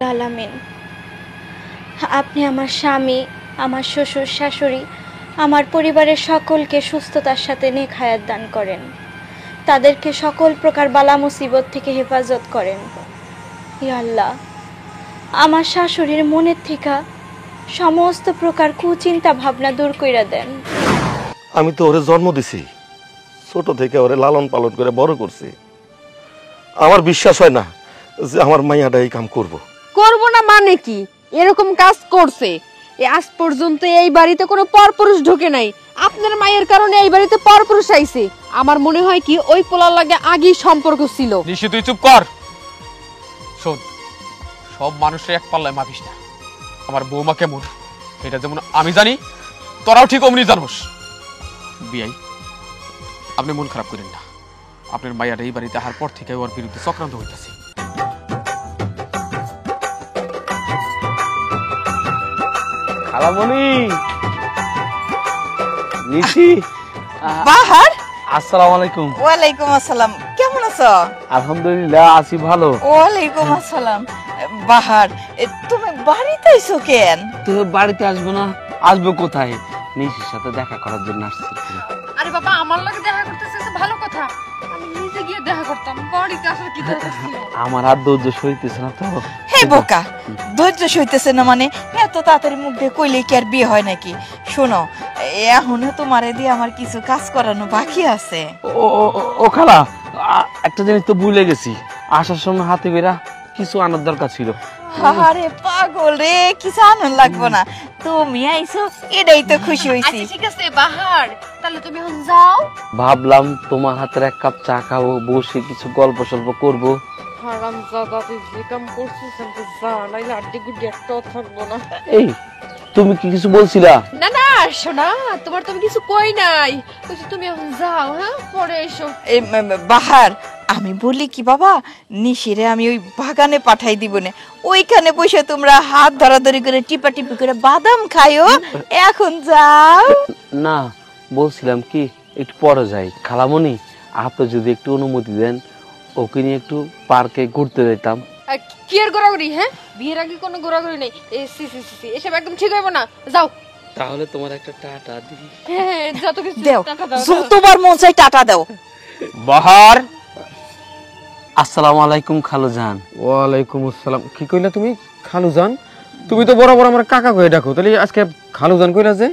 আলামিন, আপনি আমার স্বামী, আমার শ্বশুর শাশুড়ি, আমার পরিবারের সকলকে সুস্থতার সাথে নেক হায়াত দান করেন, তাদেরকে সকল প্রকার বালা মুসিবত থেকে হেফাজত করেন। ইয়া আল্লাহ, আমার শাশুড়ির মনের থেকে সমস্ত প্রকার কুচিন্তা ভাবনা দূর কইরা দেন। আমি তো ওরে জন্ম দিছি, ছোট থেকে ওরে লালন পালন করে বড় করছি। আমার বিশ্বাস হয় না যে আমার মাইয়াটা এই কাম করবো। করবো না মানে কি? এরকম কাজ করছে। আজ পর্যন্ত এই বাড়িতে কোনো পরপুরুষ ঢোকে নাই। আপনার মায়ের কারণে এই বাড়িতে পরপুরুষ আইছে। আমার মনে হয় কি ওই পোলার লাগে আগেই সম্পর্ক ছিল। নিশি তুই চুপ কর। শোন, সব মানুষের এক পাল্লায় মাপিস না। আমার বৌমা কেমন এটা যেমন আমি জানি, তোরাও ঠিক অমনি জানোস। বিয়াই, আপনি মন খারাপ করেন না। আপনার মায়ের এই বাড়িতে আসার পর থেকে ওর বিরুদ্ধে চক্রান্ত হইতেছে। খালামণি, নিশি, বাহার, আসসালামু আলাইকুম। ওয়ালাইকুম আসসালাম। কেমন আছো? আলহামদুলিল্লাহ আছি ভালো। ওয়ালাইকুম আসসালাম। বাহার, তুমি বাড়িতে আইছো কেন? তো বাড়িতে আসবো না, আসবো কোথায়? নিশির সাথে দেখা করার জন্য আসছি। আরে বাবা, আমার লাগে দেখা করতেছিস ভালো কথা। আমি নিজে গিয়ে দেখা করতাম, বাড়িতে আসার কি দরকার ছিল? আমার আর ধৈর্য সইতেছে না তো। হে বোকা, ধৈর্য সইতেছে না মানে? এত তাড়াতাড়ি মুখ দিয়ে কইলে কি আর বিয়ে হয় নাকি? শোনো, এখনো তোমারে দিয়ে আমার কিছু কাজ করানো বাকি আছে। ও খালা, একটা জিনিস তো ভুলে গেছি। আসার সময় হাতে বেরা কিছু আনার দরকার ছিল। আরে পাগল রে, কিছু আনন্দ লাগবো না, তুমি আইছো এটাই তো খুশি হইছি। ঠিক আছে বাহার, তাহলে তুমি এখন যাও। ভাবলাম তোমার হাতের এক কাপ চা খাবো, বসে কিছু গল্প সল্প করবো। হারামজাদা, তুই যে কাম করছিস আমি যা, নাইলে আড্ডি গুড্ডি একটাও থাকবো না। এই, তুমি কি কিছু বলছিলা? না না শোনা, তোমার তো আমি কিছু কই নাই। বলছি তুমি এখন যাও, হ্যাঁ পরে এসো। বাহার, আমি বলি কি বাবা, নিশিরে আমি ওই বাগানে পাঠাই দিব না, ওইখানে বসে তোমরা হাত ধরাধরি করে টিপা টিপি করে বাদাম খাইও। এখন যাও। না, বলছিলাম কি একটু পরে যাই। খালামণি, আপনি যদি একটু অনুমতি দেন, ওকে নিয়ে একটু পার্কে ঘুরতে যেতাম। কি আর ঘোরাঘুরি? হ্যাঁ, বিয়ের আগে কোনো ঘোরাঘুরি নেই। এসব একদম ঠিক হইব না। যাও। তাহলে তোমার একটা টাটা দিই। হ্যাঁ, যত কিছু দাও, টাকা দাও। যতবার মন চাই টাটা দাও। বাহার, আসসালামু আলাইকুম খালুজান। ওয়ালাইকুম আসসালাম। কি কইলা তুমি? খালুজান? তুমি তো বরাবর আমার কাকা কয়ে ডাকো, তাহলে আজকে খালুজান কইলা যে?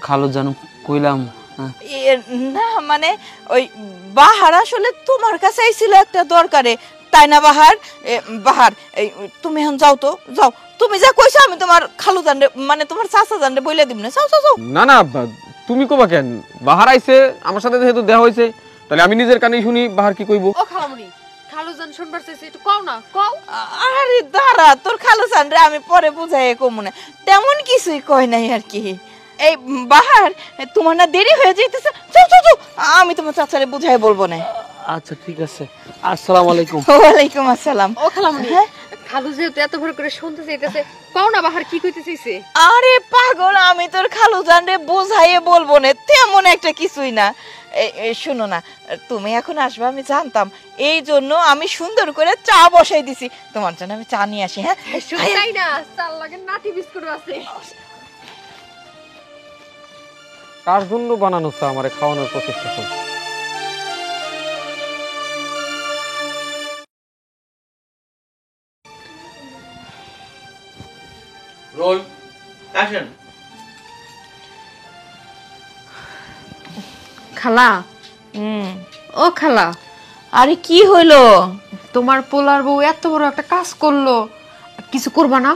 খালুজান কইলাম। না মানে ওই বাহার আসলে তোমার কাছে আইছিল একটা দরকারে, তাই না বাহার? বাহার, তুমি এখন যাও তো, যাও। তুমি যা কইছো আমি তোমার খালু জানরে মানে তোমার চাচা জানরে বইলা দিব না। যাও যাও যাও। না না, তুমি কবা কেন? বাহার আইছে আমার সাথে, যেহেতু দেখা হইছে, তাহলে আমি নিজের কানেই শুনি বাহার কি কইবো। ও খালামণি, খালুজান শুনবার চাইছে, একটু কও না, কও। আরে দাঁড়া, তোর খালু জানরে আমি পরে বুঝাই কমুনে, তেমন কিছুই কয় নাই আর কি। এই বাহার, তোমার না দেরি হয়ে যাইতেছে, যাও যাও যাও, আমি তোমার চাচারে বুঝাই বলবো না। আচ্ছা ঠিক আছে, আসসালামু আলাইকুম। ওয়ালাইকুম আসসালাম। ও খালামণি, খালু যেহেতু এত ভর করে শুনতে চাইতেছে, কও না বাহার কি কইতে চাইছে। আরে পাগল, আমি তোর খালু জানরে বুঝাইয়ে বলবো না, তেমন একটা কিছুই না। শুনো না, তুমি এখন আসবে আমি জানতাম, এই জন্য আমি সুন্দর করে চা বসাই দিছি। তোমার জন্য আমি চা নিয়ে আসি। হ্যাঁ, তাই না? চাল লাগে, নাটি বিস্কুট আছে। কার জন্য বানানো চা আমারে খাওয়ানোর প্রচেষ্টা করছে? Roll action. খালা, ও খালা, আরে কি হইলো? তোমার পোলার বউ এত বড় একটা কাজ করলো, কিছু করবা না?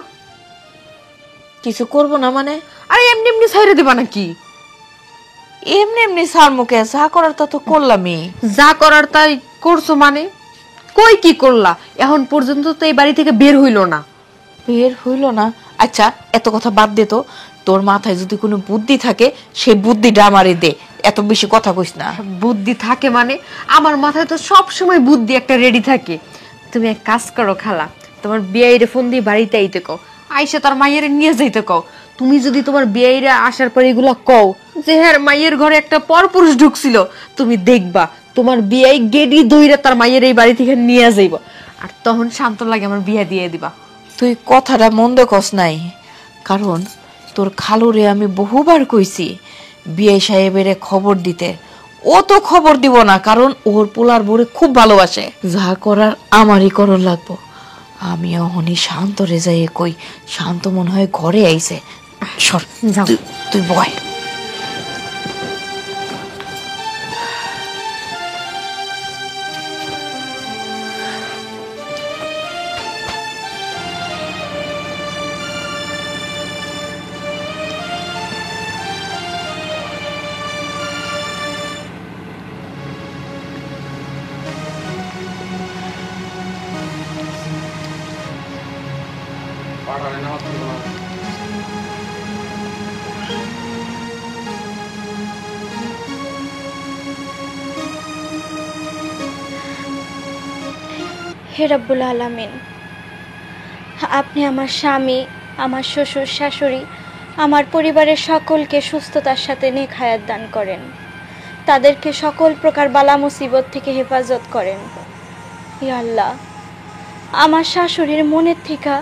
কিছু করবো না মানে? আরে এমনি এমনি ছাইরে দিবা নাকি? এমনি এমনি সার মুখে যা করার তা তো করলামই। যা করার তাই করছো মানে? কই কি করলা? এখন পর্যন্ত তো এই বাড়ি থেকে বের হইলো না। বের হইলো না? আচ্ছা এত কথা বাদ দে তো, তোর মাথায় যদি কোনো বুদ্ধি থাকে সেই বুদ্ধিটা আমারে দে, এত বেশি কথা কইস না। বুদ্ধি থাকে মানে? আমার মাথায় তো সব সময় বুদ্ধি একটা রেডি থাকে। তুমি এক কাজ করো খালা, তোমার বিয়াইরে ফোন দিয়ে বাড়িতে আইতে কও, আইসা তার মাইয়ের নিয়ে যাইতে কও। তুমি যদি তোমার বিয়াইরে আসার পর এগুলা কও যে হ্যাঁ মাইয়ের ঘরে একটা পরপুরুষ ঢুকছিল, তুমি দেখবা তোমার বিয়াই গেডি দইরা তার মাইয়ের এই বাড়ি থেকে নিয়ে যাইব, আর তখন শান্ত লাগে আমার বিয়া দিয়ে দিবা। তুই কথাটা মন্দ কস নাই, কারণ তোর খালুরে আমি বহুবার কইছি বিয়ে সাহেবের খবর দিতে। ও তো খবর দিব না, কারণ ওর পোলার বউরে খুব ভালোবাসে। যা করার আমারই করণ লাগবো। আমি অহনি শান্তরে যাই কই, শান্ত মনে হয় ঘরে আইছে। সর, যাও। তুই বয়। হে রব্বুল আলামিন, আপনি আমার স্বামী, আমার শ্বশুর শাশুড়ি, আমার পরিবারের সকলকে সুস্থতার সাথে নেক হায়াত দান করেন। তাদেরকে সকল প্রকার বালা মুসিবত থেকে হেফাজত করেন। ইয়া আল্লাহ, আমার শাশুড়ির মনের থেকে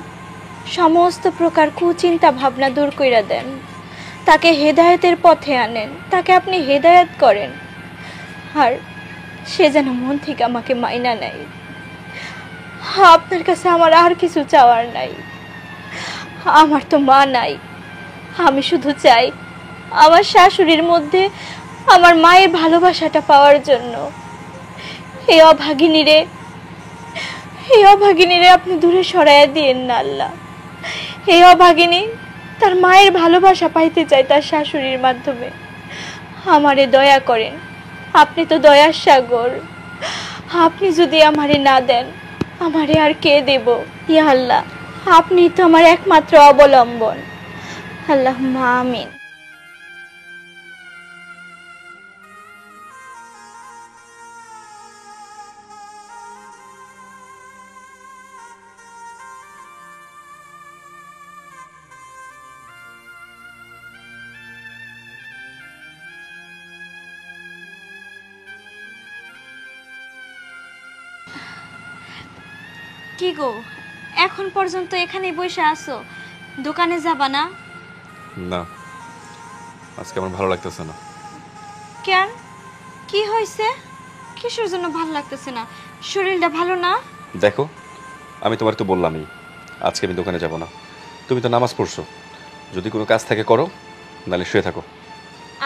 সমস্ত প্রকার কুচিন্তা ভাবনা দূর কইরা দেন। তাকে হেদায়েতের পথে আনেন, তাকে আপনি হেদায়েত করেন। আর সে যেন মন থেকে আমাকে মাইনা নেয়। আপনার কাছে আমার আর কিছু চাওয়ার নাই। আমার তো মা নাই, আমি শুধু চাই আমার শাশুড়ির মধ্যে আমার মায়ের ভালোবাসাটা পাওয়ার জন্য। এই অভাগিনীরে আপনি দূরে সরাইয়া দিয়েন না আল্লাহ। এই অভাগিনী তার মায়ের ভালোবাসা পাইতে চায় তার শাশুড়ির মাধ্যমে। আমারে দয়া করেন, আপনি তো দয়ার সাগর। আপনি যদি আমারে না দেন, আমারে আর কে দেব? ইয়া আল্লাহ, আপনি তো আমার একমাত্র অবলম্বন। আল্লাহুম্মা আমিন। কি গো, এখন পর্যন্ত এখানেই বসে আছো, দোকানে যাবা না? না, আজকে আমার ভালো লাগতেছে না। কেন, কি হয়েছে? কিসের জন্য ভালো লাগতেছে না? শরীরটা ভালো না? দেখো, আমি তোমার তো বললামই আজকে আমি দোকানে যাব না। তুমি তো নামাজ পড়ছো, যদি কোনো কাজ থাকে করো, নাহলে শুয়ে থাকো।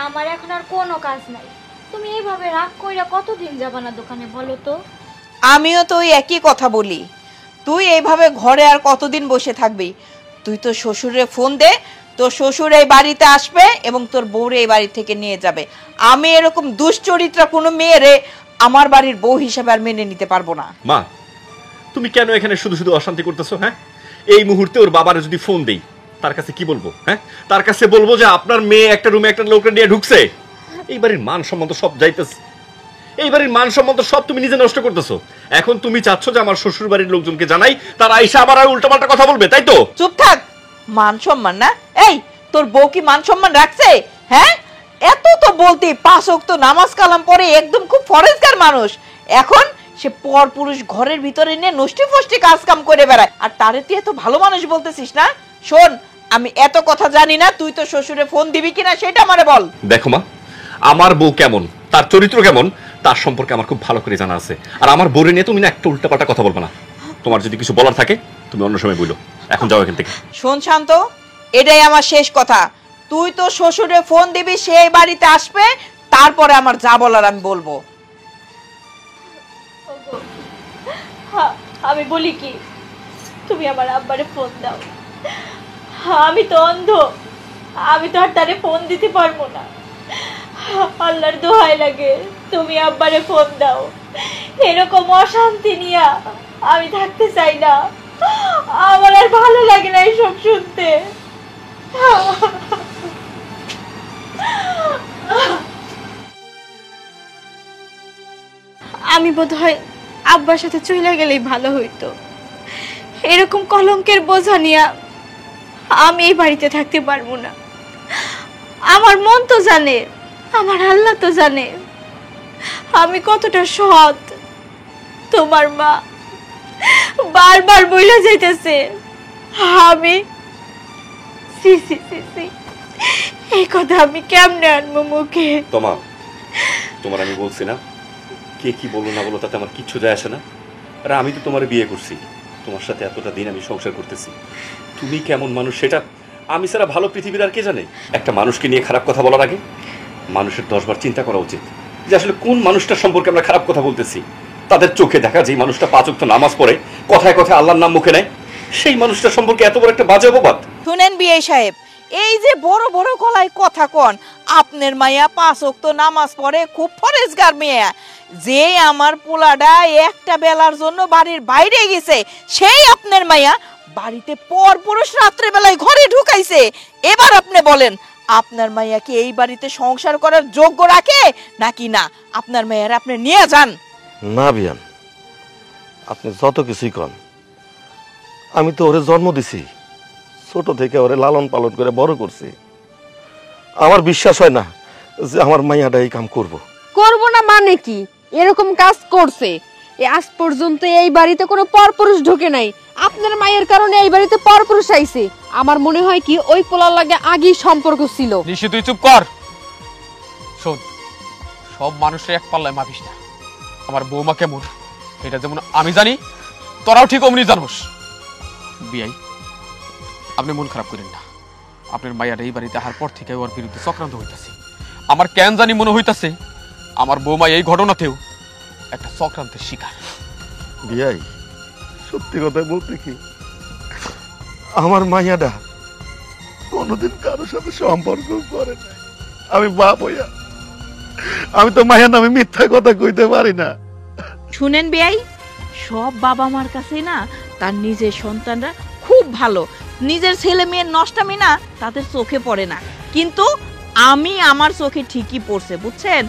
আমার এখন আর কোনো কাজ নাই। তুমি এইভাবে রাগ কইরা কতদিন যাবা না দোকানে বলো তো? আমিও তো ওই একই কথা বলি। তুই এইভাবে ঘরে আর কতদিন বসে থাকবি? তুই তো শ্বশুরে ফোন দে, তোর শ্বশুর এই বাড়িতে আসবে এবং তোর বউরে এই বাড়ি থেকে নিয়ে যাবে। আমি এরকম দুশ্চরিত্রা কোনো মেয়েরে আমার বাড়ির বউ হিসেবে আর মেনে নিতে পারবো না। মা, তুমি কেন এখানে শুধু শুধু অশান্তি করতেছো? হ্যাঁ, এই মুহূর্তে ওর বাবারে যদি ফোন দেই, তার কাছে কি বলবো? হ্যাঁ, তার কাছে বলবো যে আপনার মেয়ে একটা রুমে একটা লোককে নিয়ে ঢুকছে। এই বাড়ির মান সম্মান তো সব যাইতেছে, এই বাড়ির মান সম্মান তো সব তুমি নিজে নষ্ট করতেছো। এখন তুমি চাচ্ছ যে আমার শ্বশুর বাড়ির লোকজনকে জানাই, তারা আইসা আবার উল্টাপাল্টা কথা বলবে, তাই তো? চুপ থাক। মান সম্মান না? এই তোর বউ কি মান সম্মান রাখছে? হ্যাঁ, এত তো বলতে 5 ওয়াক্ত নামাজ কালাম পড়ে একদম খুব ফরেজগার মানুষ। এখন সে পর পুরুষ ঘরের ভিতরে নিয়ে নষ্টি ফষ্টি কাজ কাম করে বেড়ায়, আর তারে তুই এত ভালো মানুষ বলতেছিস না? শোন, আমি এত কথা জানি না, তুই তো শ্বশুরে ফোন দিবি কিনা সেটা আমারে বল। দেখো মা, আমার বউ কেমন, তার চরিত্র কেমন, তার সম্পর্কে আমার খুব ভালো করে জানা আছে। আর আমার বউরে নিয়ে তুমি না একটা উল্টাপাল্টা কথা বলবে না। তোমার যদি কিছু বলার থাকে তুমি অন্য সময় বলো, এখন যাও এখান থেকে। শোন শান্ত, এটাই আমার শেষ কথা। তুই তো শ্বশুরে ফোন দিবি, সেই বাড়িতে আসবে, তারপরে আমার যা বলার আমি বলবো। আমি বলি কি, তুমি আমার আব্বারে ফোন দাও। আমি তো অন্ধ, আমি তো আর তারে ফোন দিতে পারবো না। আল্লাহর দোহাই লাগে, তুমি আব্বারে ফোন দাও। এরকম অশান্তি নিয়ে আমি থাকতে চাই না। আমার আর ভালো লাগে না এইসব শুনতে। আমি বোধহয় আব্বার সাথে চলে গেলেই ভালো হইতো। এরকম কলঙ্কের বোঝা নিয়ে আমি এই বাড়িতে থাকতে পারবো না। আমার মন তো জানে, আমার আল্লাহ তো জানে আমি কতটা সৎ। তোমার মা বারবার বইলা যাইতেছে আমি সি সি সি সি, এই কথা আমি কেমনে আনবো মুখে? তোমার আমি বলছি না, কে কি বলো না বলো তাতে আমার কিচ্ছু যায় আসে না। আর আমি তো তোমার বিয়ে করছি, তোমার সাথে এতটা দিন আমি সংসার করতেছি। তুমি কেমন মানুষ সেটা আমি ছাড়া ভালো পৃথিবীর আর কে জানে। একটা মানুষকে নিয়ে খারাপ কথা বলার আগে মানুষের 10 বার চিন্তা করা উচিত যে আসলে কোন মানুষটার সম্পর্কে আমরা খারাপ কথা বলতেছি। তাদের চোখে দেখা যে মানুষটা 5 ওয়াক্ত নামাজ পড়ে, কথায় কথায় আল্লাহর নাম মুখে নেয়, সেই মানুষটার সম্পর্কে এত বড় একটা বাজে অপবাদ। শুনেন বিআই সাহেব, এই যে বড় বড় গলায় কথা কন, আপনার মাইয়া 5 ওয়াক্ত নামাজ পড়ে, খুব ফরেজগার মেয়ে। যে আমার পোলাডা একটা বেলার জন্য বাড়ির বাইরে গেছে, সেই আপনার মাইয়া বাড়িতে পর পুরুষ রাত্রে বেলায় ঘরে ঢুকাইছে। এবার আপনি বলেন, আপনার মাইয়া কি এই বাড়িতে সংসার করার যোগ্য রাখে নাকি না? আপনার মাইয়ার আপনি নিয়ে যান। না বিয়ান, আপনি যত কিছুই কন, আমি তো ওরে জন্ম দিছি, ছোট থেকে ওরে লালন পালন করে বড় করছি। আমার বিশ্বাস হয় না যে আমার মাইয়াটা এই কাম করব। করব না মানে কি? এরকম কাজ করছে। আজ পর্যন্ত এই বাড়িতে কোনো পরপুরুষ ঢোকে নাই। আপনার মায়ের কারণে এই বাড়িতে পরপুরুষ আইছে। আমার মনে হয় কি ওই পোলার লাগে আগেই সম্পর্ক ছিল। নিশি তুই চুপ কর। শোন, সব মানুষের এক পাল্লায় মাপিস না। আমার বৌমা কেমন এটা যেমন আমি জানি, তোরাও ঠিক অমনি জানোস। বিয়াই, আপনি মন খারাপ করেন না। আপনার মাইয়ার এই বাড়িতে আসার পর থেকে ওর বিরুদ্ধে চক্রান্ত হইতাছে। আমার কেন জানি মনে হইতাছে আমার বৌমা এই ঘটনাতেও একটা চক্রান্তের শিকার। বিয়াই, সত্যি কথা বলতে কি, আমার মাইয়াটা কোনোদিন কারোর সাথে সম্পর্ক করে নাই। আমি বাপ হইয়া আমি তো মায়ের নামে মিথ্যা কথা কইতে পারি না। শুনেন বিআই, সব বাবা মার কাছে না তার নিজের সন্তানরা খুব ভালো, নিজের ছেলে মেয়ের নষ্টামি না তাদের চোখে পড়ে না। কিন্তু আমি আমার চোখে ঠিকই পড়ছে, বুঝছেন?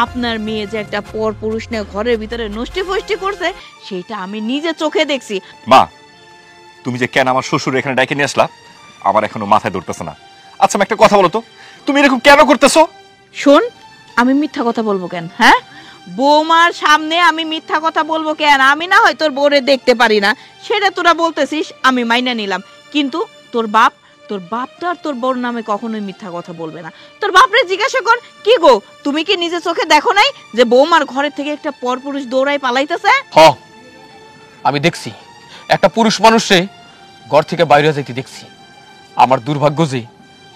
আপনার মেয়ে যে একটা পর পুরুষ নিয়ে ঘরের ভিতরে নষ্টি ফষ্টি করছে, সেটা আমি নিজে চোখে দেখছি। মা, তুমি যে কেন আমার শ্বশুর এখানে ডাইকে নিয়ে আসলা আমার এখনো মাথায় ধরতেছে না। আচ্ছা আমি একটা কথা বলো তো, তুমি এরকম কেন করতেছো? শোন, আমি মিথ্যা কথা বলবো কেন? হ্যাঁ, বৌমার সামনে আমি মিথ্যা কথা বলবো কেন? আমি না হয় তোর বউরে দেখতে পারি না, সেটা তোরা বলতেছিস, আমি মাইনা নিলাম। কিন্তু তোর বাপ তো আর তোর বউর নামে কখনোই মিথ্যা কথা বলবে না। তোর বাপরে জিজ্ঞাসা কর, কি গো তুমি কি নিজে চোখে দেখো নাই যে বৌমার ঘরের থেকে একটা পরপুরুষ দৌড়াই পালাইতেছে? হ্যাঁ, আমি দেখছি একটা পুরুষ মানুষে ঘর থেকে বাইরে যাইতে দেখছি। আমার দুর্ভাগ্য যে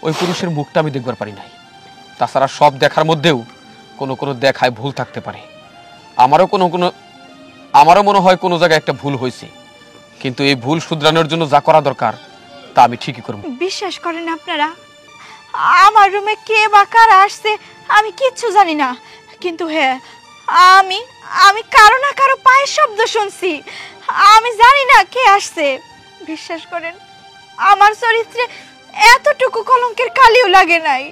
ওই পুরুষের মুখটা আমি দেখবার পারি নাই। তাছাড়া সব দেখার মধ্যেও কোনো কোনো দেখায় ভুল থাকতে পারে। আমারও মনে হয় কোনো জায়গায় একটা ভুল হয়েছে, কিন্তু এই ভুল শুধরানোর জন্য যা করা দরকার তা আমি ঠিকই করব। বিশ্বাস করেন আপনারা, আমার রুমে কে বা কারা আসছে আমি কিচ্ছু জানি না, কিন্তু হ্যাঁ আমি আমি কারো না কারো পায়ের শব্দ শুনছি। আমি জানি না কে আসছে। বিশ্বাস করেন, আমার চরিত্রে এতটুকু কলঙ্কের কালিও লাগে নাই।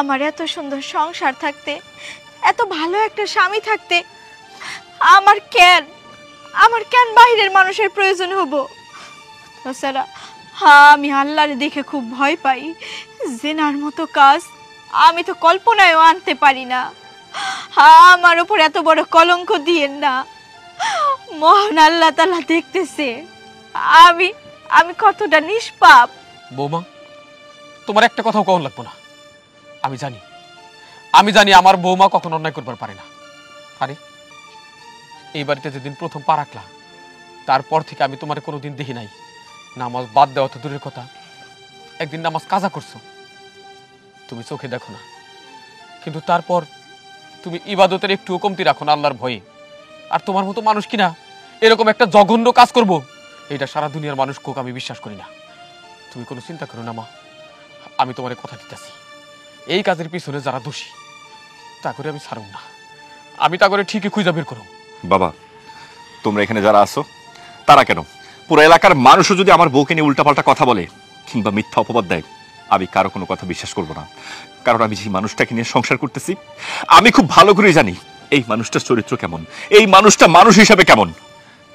আমার এত সুন্দর সংসার থাকতে, এত ভালো একটা স্বামী থাকতে আমার কেন বাইরের মানুষের প্রয়োজন হবো? তাছাড়া আমি আল্লাহরে দেখে খুব ভয় পাই। জেনার মতো কাজ আমি তো কল্পনায়ও আনতে পারি না। আমার উপর এত বড় কলঙ্ক দিয়েন না। মহান আল্লাহ তাআলা দেখতেছে আমি কতটা নিষ্পাপ। বৌমা, তোমার একটা কথাও কখন লাগবো না। আমি জানি আমার বৌমা কখন অন্যায় করবার পারে না। আরে এই বাড়িতে যেদিন প্রথম পা রাখলা তারপর থেকে আমি তোমার কোনোদিন দেখি নাই নামাজ বাদ দেওয়া তো দূরের কথা, একদিন নামাজ কাজা করছো। তুমি চোখে দেখো না, কিন্তু তারপর তুমি ইবাদতের একটু কমতি রাখো না আল্লাহর ভয়ে। আর তোমার মতো মানুষ কিনা এরকম একটা জঘন্য কাজ করব, এটা সারা দুনিয়ার মানুষ কোক আমি বিশ্বাস করি না। তুমি কোনো চিন্তা করো না মা, আমি তোমার কথা দিতেছি, এই কাজের পিছনে যারা দোষী তা করে আমি ছাড়ব না। আমি তা করে ঠিকই খুঁজে বের করব। বাবা, তোমরা এখানে যারা আছো তারা কেন, পুরো এলাকার মানুষও যদি আমার বউকে নিয়ে উল্টাপাল্টা কথা বলে কিংবা মিথ্যা অপবাদ দেয়, আমি কারো কোনো কথা বিশ্বাস করব না। কারণ আমি যে মানুষটাকে নিয়ে সংসার করতেছি আমি খুব ভালো করে জানি এই মানুষটার চরিত্র কেমন, এই মানুষটা মানুষ হিসাবে কেমন।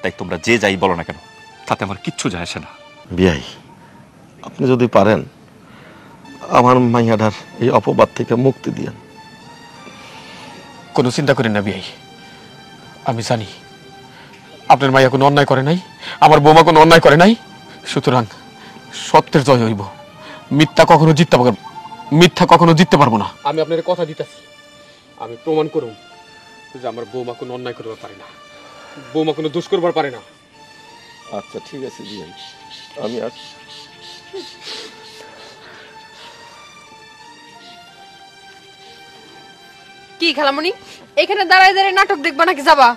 তাই তোমরা যে যাই বলো না কেন তাতে আমার কিচ্ছু যায় আসে না। বিয়াই, আপনি যদি পারেন আমার মাইয়াটার এই অপবাদ থেকে মুক্তি দিয়েন। কোনো চিন্তা করেন না বিয়াই, আমি জানি আপনার মাইয়া কোনো অন্যায় করে নাই, আমার বৌমা কোনো অন্যায় করে নাই। সুতরাং সত্যের জয় হইব, মিথ্যা কখনো জিততে পারবো না। আমি আপনার কথা দিতেছি, আমি প্রমাণ করুন যে আমার বৌমা কোনো অন্যায় করবার পারে না, বৌমা কোনো দোষ করবার পারে না। আচ্ছা ঠিক আছে বিয়াই, আমি আসছি। কি খালামণি, এখানে দাঁড়ায় দাঁড়ায় নাটক দেখবা নাকি যাবা?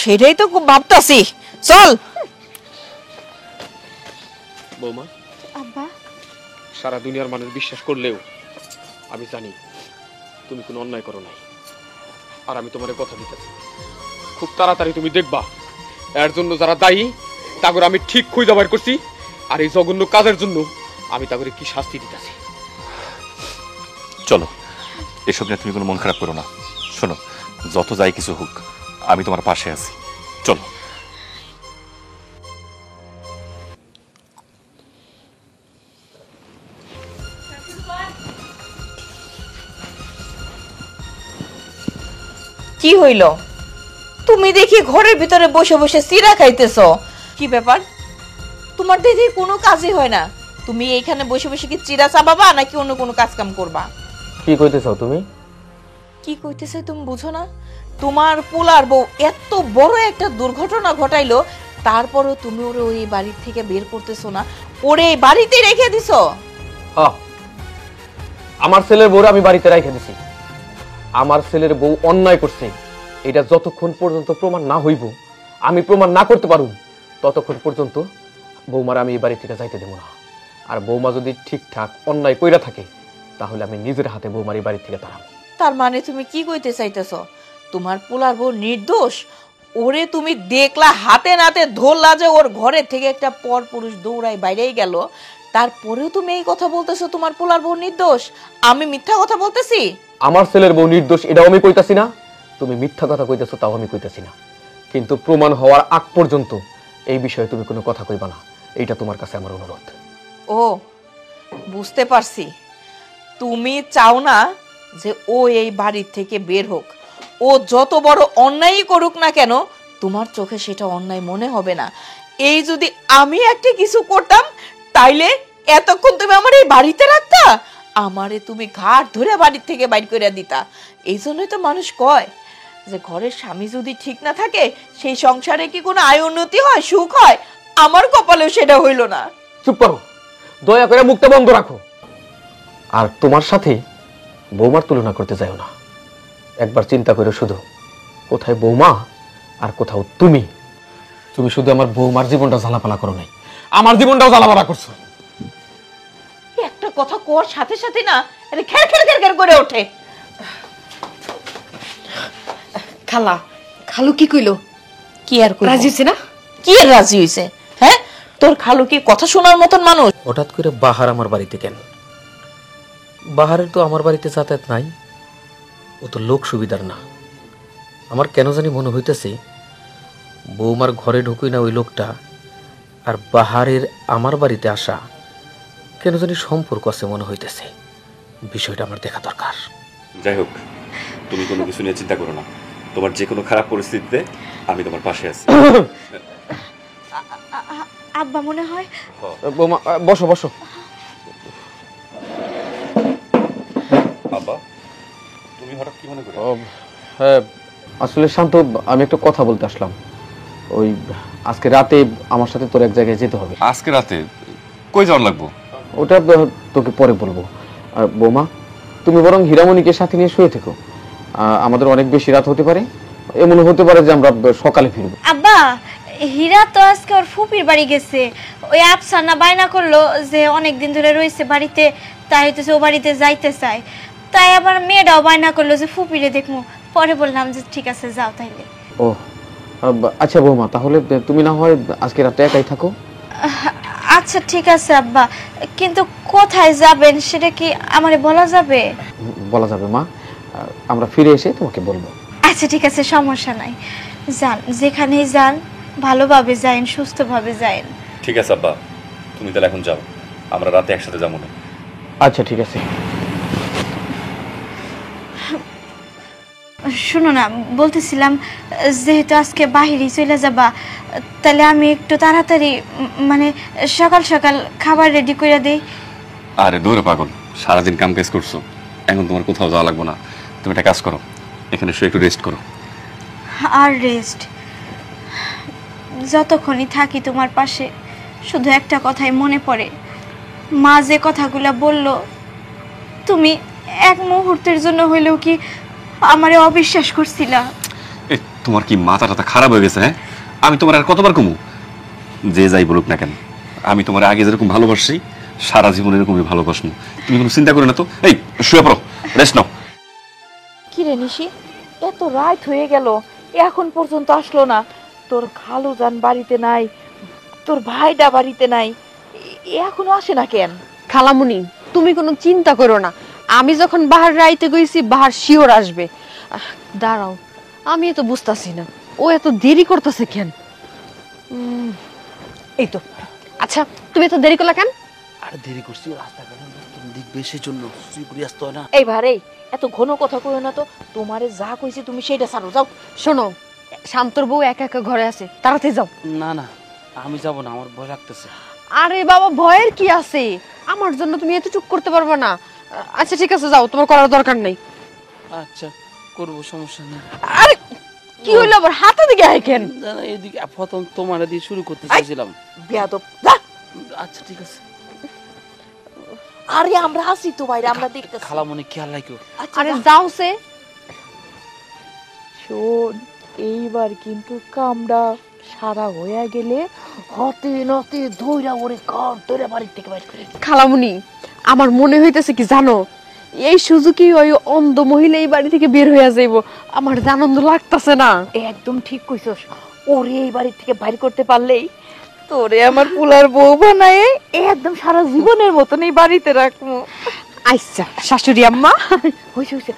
সেটাই তো খুব ভাবতাছি, চল। বৌমা, আব্বা, সারা দুনিয়ার মানুষ বিশ্বাস করলেও আমি জানি তুমি কোনো অন্যায় করো নাই। আর আমি তোমার কথা দিতেছি, খুব তাড়াতাড়ি তুমি দেখবা এর জন্য যারা দায়ী তাগরে আমি ঠিক খুঁজে বের করছি, আর এই জঘন্য কাজের জন্য আমি তাগরে কি শাস্তি দিতেছি। চলো, এসব নিয়ে তুমি কোনো মন খারাপ করো না। শোনো, যত যাই কিছু হোক আমি তোমার পাশে আছি। চলো। কি হইল? তুমি দেখি ঘরের ভিতরে বসে বসে চিরা খাইতেছো, কি ব্যাপার? তোমার দেখি কোনো কাজই হয় না, তুমি এইখানে বসে বসে কি চিরা চাবাবা নাকি অন্য কোনো কাজ কাম করবা? কি কইতেছো তুমি? কি কইতেছে তুমি বুঝো না? তোমার পোলার বউ এত বড় একটা দুর্ঘটনা ঘটাইলো, তারপরও তুমি ওরে ওই বাড়ি থেকে বের করতেছো না, ওরে বাড়িতে রেখে দিছো। আমার ছেলের বউ আমি বাড়িতে রেখে দিছি। আমার ছেলের বউ অন্যায় করছে, এটা যতক্ষণ পর্যন্ত প্রমাণ না হইব, আমি প্রমাণ না করতে পারব, ততক্ষণ পর্যন্ত বৌমার আমি এই বাড়ি থেকে যাইতে দেব না। আর বৌমা যদি ঠিকঠাক অন্যায় কইরা থাকে, তাহলে আমি নিজের হাতে বৌমার এই বাড়ি থেকে তাড়াবো। তার মানে তুমি কি কইতে চাইতেছো? তোমার পোলার বউ নির্দোষ? ওরে তুমি দেখলা হাতে নাতে ধরলা যে ওর ঘরে থেকে একটা পর পুরুষ দৌড়াই বাইরেই গেল, তারপরেও তুমি এই কথা বলতেছো তোমার পোলার বউ নির্দোষ? আমি মিথ্যা কথা বলতেছি? আমার ছেলের বউ নির্দোষ এটাও আমি কইতাছি না, তুমি মিথ্যা কথা কইতেছো তাও আমি কইতাছি না, কিন্তু প্রমাণ হওয়ার আগ পর্যন্ত এই বিষয়ে তুমি কোনো কথা কইবা না, এইটা তোমার কাছে আমার অনুরোধ। ও, বুঝতে পারছি, তুমি চাও না যে ও এই বাড়ির থেকে বের হোক। ও যত বড় অন্যায়ই করুক না কেন, তোমার চোখে সেটা অন্যায় মনে হবে না। এই যদি আমি একটা কিছু করতাম, তাইলে এতক্ষণ তুমি আমার এই বাড়িতে রাখতা, আমারে তুমি ঘাট ধরে বাড়ির থেকে বাইর করে দিতা। এই জন্যই তো মানুষ কয় যে ঘরের স্বামী যদি ঠিক না থাকে, সেই সংসারে কি কোনো আয় উন্নতি হয়, সুখ হয়? আমার কপালেও সেটা হইল না। চুপ করো, দয়া করে মুখটা বন্ধ রাখো। আর তোমার সাথে বৌমার তুলনা করতে যাও না। একবার চিন্তা করো শুধু, কোথায় বৌমা আর কোথাও তুমি। তুমি শুধু আমার বৌমার জীবনটা জ্বালাপালা করো নাই, আমার জীবনটাও জ্বালাপালা করছো। একটা কথা কোয়ার সাথে সাথে না এটা খের খের খের খের করে ওঠে। খালা, খালু কি কইলো? কি আর কইবো? রাজি হইছে না? কি আর রাজি হইছে? হ্যাঁ, তোর খালু কি কথা শোনার মতন মানুষ? হঠাৎ করে বাহার আমার বাড়িতে কেন? বাহারের তো আমার বাড়িতে যাতায়াত নাই, ও তো লোক সুবিধার না। আমার কেন জানি মনে হইতেছে বৌমার ঘরে ঢুকুই না ওই লোকটা, আর বাহারের আমার বাড়িতে আসা কেন জানি সম্পর্ক আছে মনে হইতেছে। বিষয়টা আমার দেখা দরকার। যাই হোক, তুমি কোনো কিছু নিয়ে চিন্তা করো না, তোমার যে কোনো খারাপ পরিস্থিতিতে আমি তোমার পাশে আছি। আব্বা মনে হয়। বৌমা বসো বসো। আব্বা, তুমি হঠাৎ কি মনে করে? হ্যাঁ, আসলে শান্ত, আমি একটা কথা বলতে আসলাম। ওই আজকে রাতে আমার সাথে তোর এক জায়গায় যেতে হবে। আজকে রাতে কই যাওয়ার লাগবো? ওটা তোকে পরে বলবো। আর বৌমা, তুমি বরং হীরামণিকে সাথে নিয়ে শুয়ে থেকো। আমাদের অনেক বেশি রাত হতে পারে, এমন হতে পারে যে আমরা সকালে ফিরবো। আব্বা, হীরা তো আজকে ওর ফুপির বাড়ি গেছে। ওই আফসানা বায়না করলো যে অনেক দিন ধরে রয়েছে বাড়িতে, তাই হইতেছে ও বাড়িতে যাইতে চায়। তাই আবার মেয়েটাও বায়না করলো যে ফুপিরে দেখবো। পরে বললাম যে ঠিক আছে যাও তাইলে। ও আচ্ছা বৌমা, তাহলে তুমি না হয় আজকে রাতে একাই থাকো। আচ্ছা ঠিক আছে আব্বা, কিন্তু কোথায় যাবেন সেটা কি আমারে বলা যাবে? বলা যাবে মা, আমরা ফিরে এসে তোমাকে বলবো। আচ্ছা ঠিক আছে, সমস্যা নাই। যান, যেখানেই যান ভালোভাবে যাইন, সুস্থভাবে যাইন। ঠিক আছে আব্বা, তুমি তাহলে এখন যাও, আমরা রাতে একসাথে যাবো না। আচ্ছা ঠিক আছে। শোনো না, বলতেছিলাম যেহেতু আজকে বাহিরে চলে যাবা, তাহলে আমি একটু তাড়াতাড়ি মানে সকাল সকাল খাবার রেডি করে দেই। আরে দূরে পাগল, সারাদিন কাম কাজ করছো, এখন তোমার কোথাও যাওয়া লাগবে না। তুমি একটা কাজ করো, এখানে শুয়ে একটু রেস্ট করো। আর রেস্ট? যতক্ষণই থাকি তোমার পাশে শুধু একটা কথাই মনে পড়ে, মা যে কথাগুলো বলল, তুমি এক মুহূর্তের জন্য হইলেও কি আমারে অবিশ্বাস করছিলা? এ তোমার কি মাথা টাথা খারাপ হয়ে গেছে? হ্যাঁ, আমি তোমার আর কতবার কমু? যে যাই বলুক না কেন, আমি তোমার আগে যেরকম ভালোবাসি সারা জীবন এরকমই ভালোবাসবো। তুমি কোনো চিন্তা করো না তো। এই শুয়ে পড়ো, রেস্ট নাও। কি রে নিশি, এত রাত হয়ে গেল এখন পর্যন্ত আসলো না? তোর খালু জান বাড়িতে নাই, তোর ভাইটা বাড়িতে নাই, এখনো আসে না কেন? খালামুনি, তুমি কোনো চিন্তা করো না, আমি যখন বাহার রাইতে গইছি বাহার শিওর আসবে। দাঁড়াও, আমি তো বুঝতাছি না ও এত দেরি করতেছে কেন। এই তো, আচ্ছা তুমি এত দেরি করলা কেন? আর দেরি করছি, রাস্তাঘাটে নতুন দিক বেশি জন্য চুরি করে আসতে হয় না। এই ভারে এত ঘন কথা কইও না তো, তোমারে যা কইছি তুমি সেটা ছাড়ো, যাও। শোনো, শান্তর বউ একা একা ঘরে আছে, তাড়াতাড়ি যাও। না না, আমি যাব না, আমার ভয় লাগতেছে। আরে বাবা, ভয়ের কি আছে? আমার জন্য তুমি এত চুপ করতে পারবে না। আচ্ছা ঠিক আছে, যাও, তোমার করার দরকার নেই। আচ্ছা করবো, সমস্যা নেই। আরে কি হইলো আবার? হাতে দিকে আইকেন। না না, এদিকে প্রথম তোমার দিয়ে শুরু করতে চাইছিলাম। বেয়াদব, যা। আচ্ছা ঠিক আছে। আরে আমরা আসি তো বাইরে, আমরা দেখতেছি। খালামণি খেয়াল রাখো। আরে যাও সে। শোন, এইবার কিন্তু কামড়া সারা হয়ে গেলে হতে নতে ধইরা ওরে ঘর ধরে বাড়ি থেকে বাইর করে দিই। খালামুনি, আমার মনে হইতেছে কি জানো, এই সুযোগই ওই অন্ধ মহিলা এই বাড়ি থেকে বের হইয়া যাইব। আমার যে আনন্দ লাগতেছে না। একদম ঠিক কইছস, ওরে এই বাড়ি থেকে বাইর করতে পারলেই তোরে আমার পুলার বউ বানায় একদম সারা জীবনের মতন এই বাড়িতে রাখবো। আচ্ছা শাশুড়ি আম্মা, হইছে হইছে।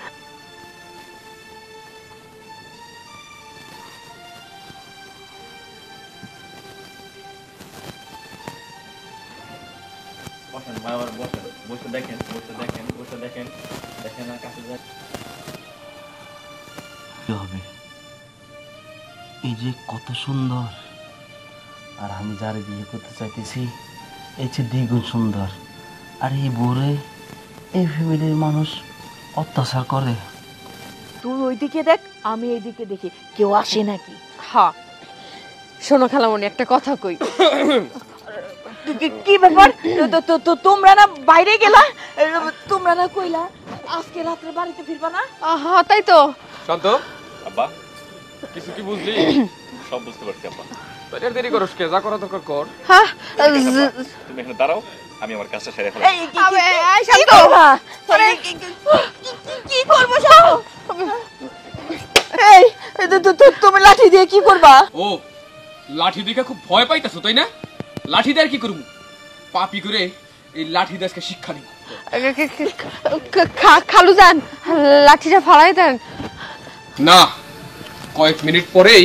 কি হবে? এই যে কত সুন্দর, আর আমি যারে বিয়ে করতে চাইতেছি এই যে দ্বিগুণ সুন্দর। আর এই বোরে এই ফ্যামিলির মানুষ অত্যাচার করে। তুই ওইদিকে দেখ, আমি এইদিকে দেখি কেউ আসে নাকি। হ্যাঁ শোনো খালামুনি, একটা কথা কই। কি ব্যাপার? তোমরা না বাইরে গেলা, তোমরা না কইলা আজকে রাত্রে বাড়িতে ফিরবা না? হ্যাঁ তাই তো। শান্ত আব্বা, কিছু কি বুঝলি? সব বুঝতে পারছি আব্বা। তাই আর দেরি করস কে? যা করা দরকার কর। হ্যাঁ তুমি এখানে দাঁড়াও, আমি আমার কাজটা সেরে ফেলি। এই কি করবা? কি করবো সব? এই তুমি লাঠি দিয়ে কি করবা? ও লাঠি দেখে খুব ভয় পাইতাছো তাই না? লাঠি দিয়ে আর কি করবো? পাপি করে এই লাঠি দিয়ে আজকে শিক্ষা দিব। খালু যান, লাঠিটা ফালাই দেন না, কয়েক মিনিট পরেই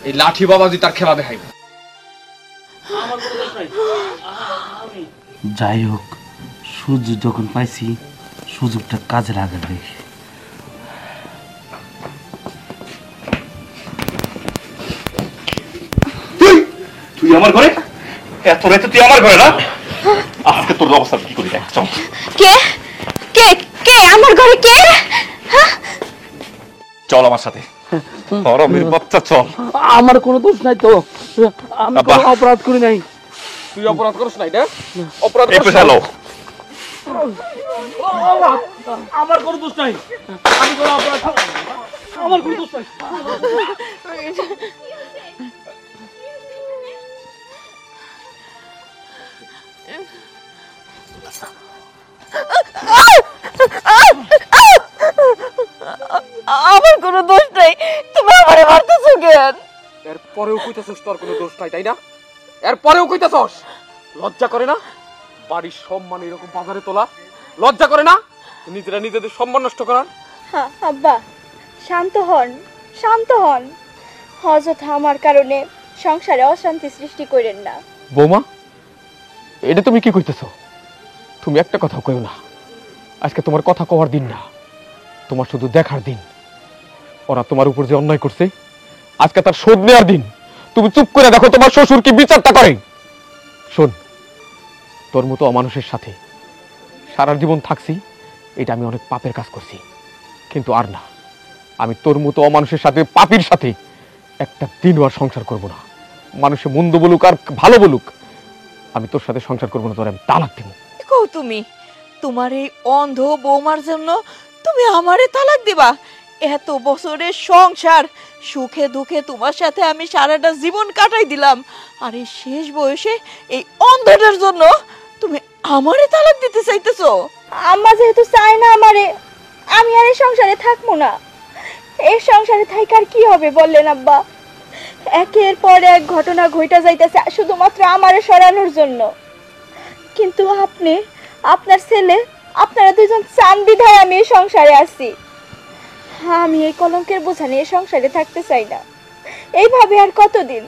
এই লাঠি বাবাজি তার খেলা দেখাইব। যাই হোক, সুযোগ যখন পাইছি সুযোগটা কাজে লাগাবে। তুই আমার ঘরে এত রাতে, তুই আমার ঘরে না? আজকে তোর অবস্থা কি করি দেখ, চল। কে কে কে আমার ঘরে কে? চল আমার সাথে, গরমের বাচ্চা চল। আমার কোনো দোষ নাই তো, আমি কোনো অপরাধ করি নাই। তুই অপরাধ করছ নাই না? অপরাধ এই করছ পেছালো। আমার কোনো দোষ নাই, আমি কোনো অপরাধ, আমার কোনো দোষ নাই। আমার কোনো দোষ নাই, তুমি আমারে মারতেছো কেন? এরপরেও কইতাছস তোর কোনো দোষ নাই তাই না? এরপরেও কইতাছস? লজ্জা করে না? বাড়ির সম্মান এরকম বাজারে তোলা লজ্জা করে না? নিজেরা নিজেদের সম্মান নষ্ট করার। আব্বা শান্ত হন, শান্ত হন। অযথা আমার কারণে সংসারে অশান্তি সৃষ্টি করেন না। বৌমা, এটা তুমি কি কইতেছো? তুমি একটা কথা কইও না। আজকে তোমার কথা কওয়ার দিন না, তোমার শুধু দেখার দিন। ওরা তোমার উপর যে অন্যায় করছে আজকে তার শোধ নেওয়ার দিন। তুমি চুপ করে দেখো তোমার শ্বশুর কি বিচারটা করে। শোন, তোর মতো অমানুষের সাথে সারা জীবন থাকছি, এটা আমি অনেক পাপের কাজ করছি, কিন্তু আর না, আমি তোর মতো অমানুষের সাথে, পাপীর সাথে একটা দিনও আর সংসার করব না। মানুষে মন্দ বলুক আর ভালো বলুক, আমি তোর সাথে সংসার করবো না, তোর আমি তালাক দিব। কও তুমি, তোমার এই অন্ধ বৌমার জন্য তুমি আমারে তালাক দিবা? এত বছরের সংসার, সুখে দুঃখে তোমার সাথে আমি সারাটা জীবন কাটাই দিলাম, আর এই শেষ বয়সে এই অন্ধটার জন্য তুমি আমারে তালাক দিতে চাইতেছো? আম্মা যেহেতু চায় না আমারে, আমি আর এই সংসারে থাকবো না। এই সংসারে থাকার কি হবে বললেন আব্বা? একের পর এক ঘটনা ঘইটা যাইতেছে শুধুমাত্র আমারে সরানোর জন্য। কিন্তু আপনি, আপনার ছেলে, আপনারা দুজন চান বিধায় আমি এই সংসারে আছি। আমি এই কলঙ্কের বোঝা নিয়ে সংসারে থাকতে চাই না। এইভাবে আর কতদিন?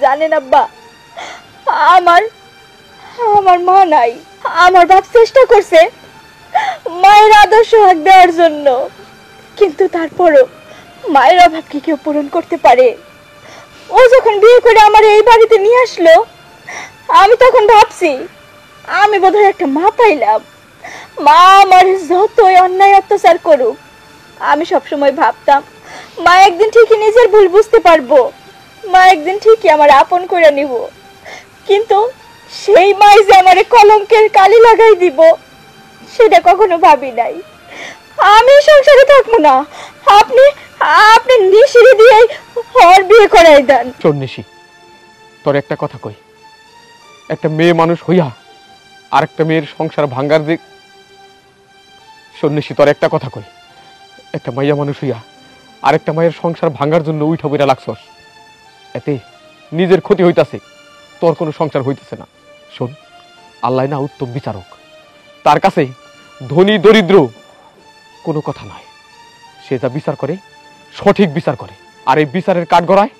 জানেন আব্বা, আমার আমার মা নাই। আমার বাপ চেষ্টা করছে মায়ের আদর্শ হক দেওয়ার জন্য, কিন্তু তারপরও মায়ের অভাব কি কেউ পূরণ করতে পারে? ও যখন বিয়ে করে আমার এই বাড়িতে নিয়ে আসলো, আমি তখন ভাবছি আমি বোধহয় একটা মা পাইলাম। মা আমার যতই অন্যায় অত্যাচার করুক, আমি সবসময় ভাবতাম মা একদিন ঠিকই নিজের ভুল বুঝতে পারবো, মা একদিন ঠিকই আমার আপন করে নিব। কিন্তু সেই মাই যে আমার কলঙ্কের কালি লাগাই দিব, সেটা কখনো ভাবি নাই। আমি সংসারে থাকবো না। আপনি আপনি নিশিরি দিয়ে হর বিয়ে করাই দেন। শোন নিশি, তোর একটা কথা কই, একটা মেয়ে মানুষ হইয়া আর একটা মেয়ের সংসার ভাঙ্গার যে, শোন নিশি, তোর একটা কথা কই, একটা মাইয়া মানুষ হইয়া আর একটা মায়ের সংসার ভাঙ্গার জন্য উইঠা বইরা লাগছস, এতে নিজের ক্ষতি হইতাছে, তোর কোনো সংসার হইতেছে না। শোন, আল্লাহ না উত্তম বিচারক, তার কাছে ধনী দরিদ্র কোনো কথা নয়, সে যা বিচার করে সঠিক বিচার করে। আর এই বিচারের কাঠগড়ায়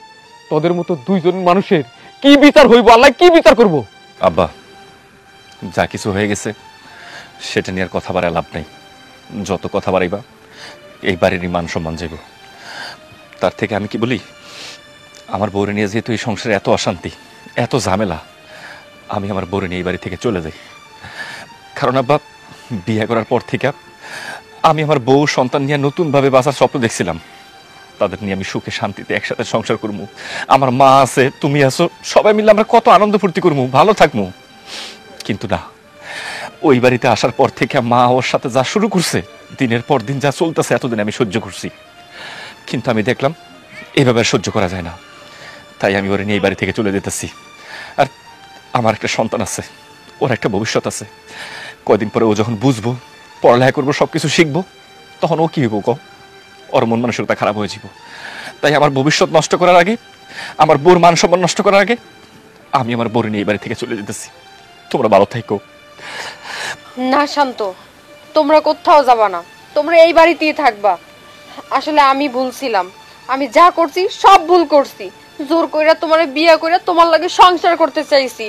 তোদের মতো দুইজন মানুষের কি বিচার হইব, আল্লাহ কি বিচার করব? আব্বা, যা কিছু হয়ে গেছে সেটা নিয়ে আর কথা বাড়ায় লাভ নেই। যত কথা বাড়াইবা এই বাড়িরই মান সম্মান যাইব। তার থেকে আমি কি বলি, আমার বউরে নিয়ে যেহেতু এই সংসারে এত অশান্তি, এত ঝামেলা, আমি আমার বউরে নিয়ে এই বাড়ি থেকে চলে যাই। কারণ আব্বা, বিয়ে করার পর থেকে আমি আমার বউ সন্তান নিয়ে নতুনভাবে বাঁচার স্বপ্ন দেখছিলাম। তাদের নিয়ে আমি সুখে শান্তিতে একসাথে সংসার করবো, আমার মা আছে, তুমি আছো, সবাই মিলে আমরা কত আনন্দ ফুর্তি করবো, ভালো থাকবো। কিন্তু না, ওই বাড়িতে আসার পর থেকে মা ওর সাথে যা শুরু করছে, দিনের পর দিন যা চলতেছে, এতদিন আমি সহ্য করছি, কিন্তু আমি দেখলাম এইভাবে আর সহ্য করা যায় না। তাই আমি ওরে নিয়ে এই বাড়ি থেকে চলে যেতেছি। আর আমার একটা সন্তান আছে, ওর একটা ভবিষ্যৎ আছে। কয়দিন পরে ও যখন বুঝবো, পড়ালেখা করবো, সবকিছু শিখবো, তখন ও কি হইব কও? ওর মন মানসিকতা খারাপ হয়ে যাব। তাই আমার ভবিষ্যৎ নষ্ট করার আগে, আমার বউর মান সম্মান নষ্ট করার আগে আমি আমার বউরে নিয়ে এই বাড়ি থেকে চলে যেতেছি। তোমরা ভালো থাকো। না শান্ত, তোমরা কোথাও যাবা না, তোমরা এই বাড়িতেই থাকবা। আসলে আমি ভুলছিলাম, আমি যা করছি সব ভুল করছি। জোর কইরা তোমার বিয়ে কইরা তোমার লাগে সংসার করতে চাইছি,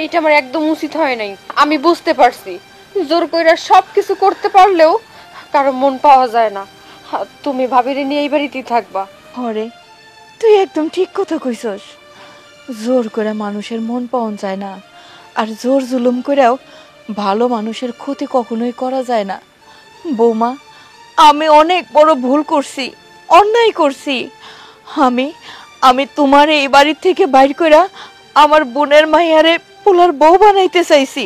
এইটা আমার একদম উচিত হয় নাই। আমি বুঝতে পারছি জোর কইরা সবকিছু করতে পারলেও কারো মন পাওয়া যায় না। তুমি ভাবিরে নিয়ে এই বাড়িতেই থাকবা। হরে, তুই একদম ঠিক কথা কইছস। জোর করে মানুষের মন পাওয়া যায় না, আর জোর জুলুম করেও ভালো মানুষের ক্ষতি কখনোই করা যায় না। বৌমা, আমি অনেক বড় ভুল করছি, অন্যায় করছি। আমি তোমার এই বাড়ি থেকে বাইর করে আমার বোনের মাইয়ারে পোলার বউ বানাইতে চাইছি।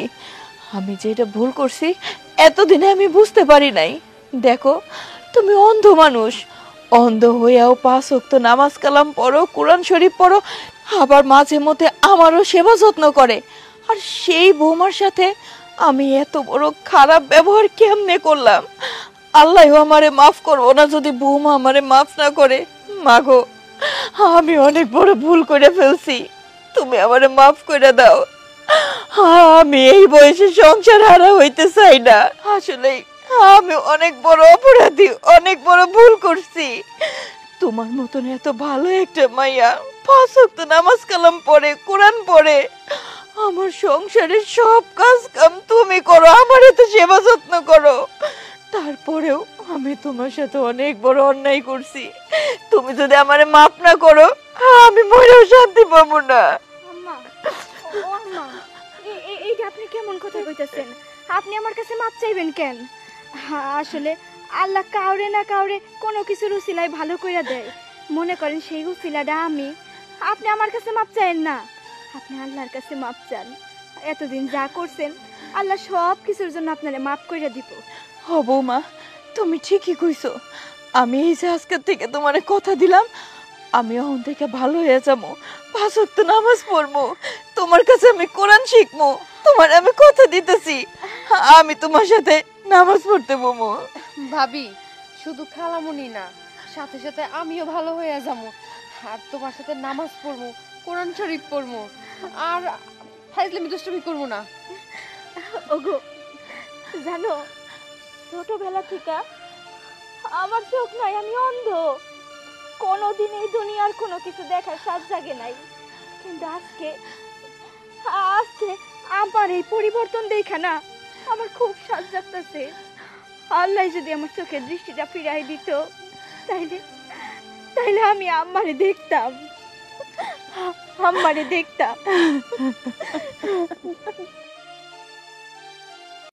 আমি যেটা ভুল করছি এতদিনে আমি বুঝতে পারি নাই। দেখো, তুমি অন্ধ মানুষ, অন্ধ হইয়াও 5 ওয়াক্ত নামাজ কালাম পড়ো, কোরআন শরীফ পড়ো, আবার মাঝে মধ্যে আমারও সেবা যত্ন করে। আর সেই বৌমার সাথে আমি এত বড় খারাপ ব্যবহার কেমনে করলাম? আল্লাহ আমারে মাফ করবো না যদি বৌমা আমারে মাফ না করে। মাগো, আমি অনেক বড় ভুল করে ফেলছি, তুমি আমারে মাফ করে দাও। আমি এই বয়সে সংসার হারা হইতে চাই না। আসলে আমি অনেক বড় অপরাধী, অনেক বড় ভুল করছি। তোমার মতন এত ভালো একটা মাইয়া 5 ওয়াক্ত নামাজ কালাম পড়ে, কোরআন পড়ে, আমার সংসারের সব কাজ কাম তুমি করো, আমার এত সেবা যত্ন করো, তারপরেও আমি তোমার সাথে অনেক বড় অন্যায় করছি। তুমি যদি আমারে মাফ না করো, আমি মরেও শান্তি পাবো না। আম্মা, ও আম্মা, এইটা আপনি কেমন কথা কইতাছেন? আপনি আমার কাছে মাপ চাইবেন কেন? আসলে আল্লাহ কাউরে না কাউরে কোনো কিছুর উসিলায় ভালো কইরা দেয়। মনে করেন সেই উসিলাটা আমি। আপনি আমার কাছে মাপ চাইেন না, আপনি আল্লাহর কাছে মাপ চান। এতদিন যা করছেন আল্লাহ সব কিছুর জন্য আপনারে মাপ কইরা দিব। ও বৌমা, তুমি ঠিকই কইছো। আমি এই যে আজকের থেকে তোমারে কথা দিলাম, আমি এখন থেকে ভালো হয়ে যাবো, 5 ওয়াক্ত নামাজ পড়বো, তোমার কাছে আমি কোরআন শিখবো। তোমার আমি কথা দিতেছি, আমি তোমার সাথে নামাজ পড়তে বমু। ভাবি, শুধু খালামুনি না, সাথে সাথে আমিও ভালো হয়ে যাবো, আর তোমার সাথে নামাজ পড়বো, কোরআন শরীফ পড়বো, আর ফাইজলামি দুষ্টুমি করবো না। ওগো, জানো ছোটবেলা থেকে আমার চোখ নাই, আমি অন্ধ। কোনোদিন এই দুনিয়ার কোনো কিছু দেখার সাথ জাগে নাই, কিন্তু আজকে আজকে আমার এই পরিবর্তন দেখা না আমার খুব সাথ জাগতেছে। আল্লাহ যদি আমার চোখের দৃষ্টিটা ফিরাই দিত, তাইলে তাইলে আমি আম্মারে দেখতাম, আম্মারে দেখতাম।